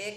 1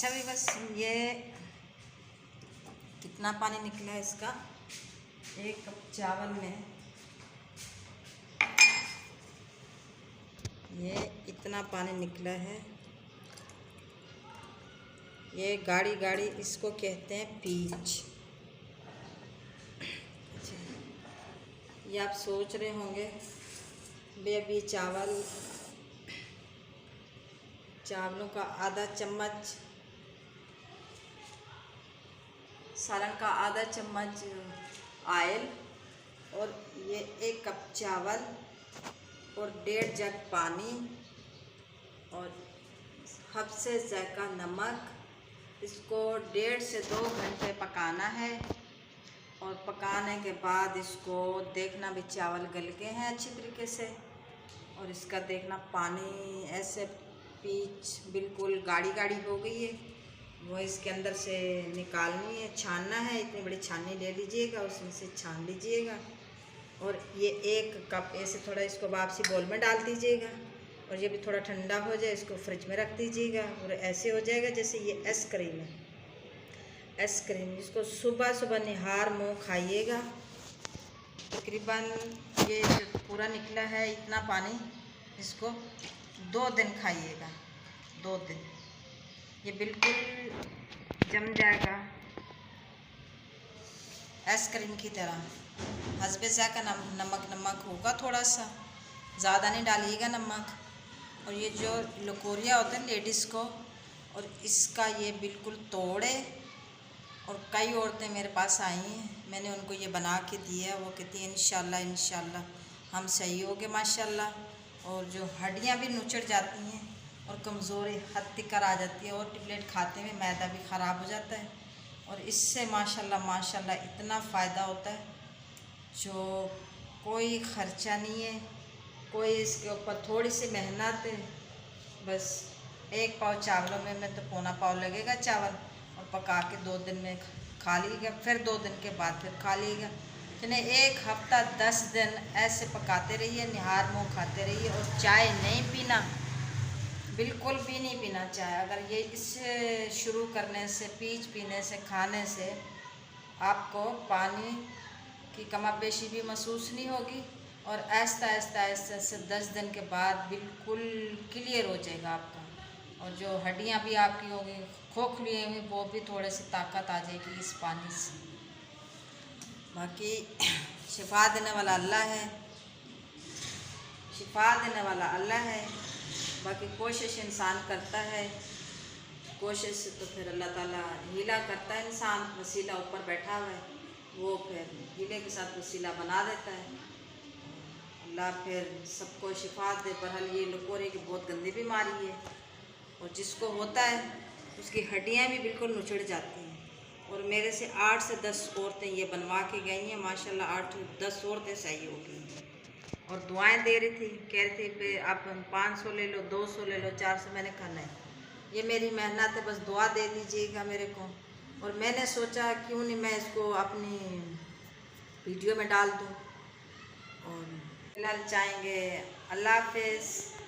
अच्छा भी बस ये कितना पानी निकला है इसका, 1 कप चावल में ये इतना पानी निकला है। ये गाढ़ी गाढ़ी इसको कहते हैं पीच। ये आप सोच रहे होंगे भाई अभी चावलों का आधा चम्मच, सालन का आधा चम्मच ऑयल और ये 1 कप चावल और 1.5 जग पानी और हद से ज़्यादा नमक, इसको 1.5 से 2 घंटे पकाना है। और पकाने के बाद इसको देखना भी चावल गल गए हैं अच्छी तरीके से, और इसका देखना पानी ऐसे पीच बिल्कुल गाढ़ी गाढ़ी हो गई है, वो इसके अंदर से निकालनी है, छानना है। इतनी बड़ी छाननी ले लीजिएगा, उसमें से छान लीजिएगा। और ये 1 कप ऐसे थोड़ा इसको वापसी बोल में डाल दीजिएगा, और ये भी थोड़ा ठंडा हो जाए इसको फ्रिज में रख दीजिएगा, और ऐसे हो जाएगा जैसे ये आइसक्रीम है। आइसक्रीम इसको सुबह सुबह निहार मुँह खाइएगा। तकरीबन ये जो पूरा निकला है इतना पानी, इसको 2 दिन खाइएगा, 2 दिन ये बिल्कुल जम जाएगा आइसक्रीम की तरह। हस्बे ज़ायक़ा नमक होगा, थोड़ा सा ज़्यादा नहीं डालिएगा नमक। और ये जो लकोरिया होता है लेडीज़ को, और इसका ये बिल्कुल तोड़े। और कई औरतें मेरे पास आई हैं, मैंने उनको ये बना के दिया, वो कहती हैं इंशाल्लाह हम सही हो गए माशाल्लाह। और जो हड्डियाँ भी नुचड़ जाती हैं और कमज़ोरी हद तक आ जाती है, और टेबलेट खाते में मैदा भी ख़राब हो जाता है, और इससे माशाल्लाह इतना फ़ायदा होता है जो कोई ख़र्चा नहीं है, कोई इसके ऊपर थोड़ी सी मेहनत है। बस 1 पाव चावलों में तो पौना पाव लगेगा चावल, और पका के 2 दिन में खा लीजिएगा, फिर 2 दिन के बाद फिर खा लीजिएगा। यानी 1 हफ्ता 10 दिन ऐसे पकाते रहिए, निहार मुँह खाते रहिए। और चाय नहीं पीना, बिल्कुल भी नहीं पीना चाय। अगर ये इससे शुरू करने से, पीच पीने से, खाने से आपको पानी की कमाबेशी भी महसूस नहीं होगी, और आहिस्ता से 10 दिन के बाद बिल्कुल क्लियर हो जाएगा आपका। और जो हड्डियाँ भी आपकी होगी खोखली हुई, वो भी थोड़े से ताकत आ जाएगी इस पानी से। बाकी शिफा देने वाला अल्लाह है, शिफा देने वाला अल्लाह है। बाकी कोशिश इंसान करता है, कोशिश से तो फिर अल्लाह ताला हीला करता है। इंसान वसीला ऊपर बैठा हुआ है, वो फिर हीले के साथ वसीला बना देता है। अल्लाह फिर सबको शिफा दे। बहरहाल ये लकोरे की बहुत गंदी बीमारी है, और जिसको होता है उसकी हड्डियाँ भी बिल्कुल नुचड़ जाती हैं। और मेरे से 8 से 10 औरतें ये बनवा के गई हैं, माशाल्लाह 8-10 औरतें सही हो गई हैं। और दुआएं दे रही थी, कह रही थी पे आप 500 ले लो, 200 ले लो, 400। मैंने कहा नहीं, ये मेरी मेहनत है, बस दुआ दे दीजिएगा मेरे को। और मैंने सोचा क्यों नहीं मैं इसको अपनी वीडियो में डाल दूँ। और फिलहाल चाहेंगे। अल्लाह हाफ़िज़।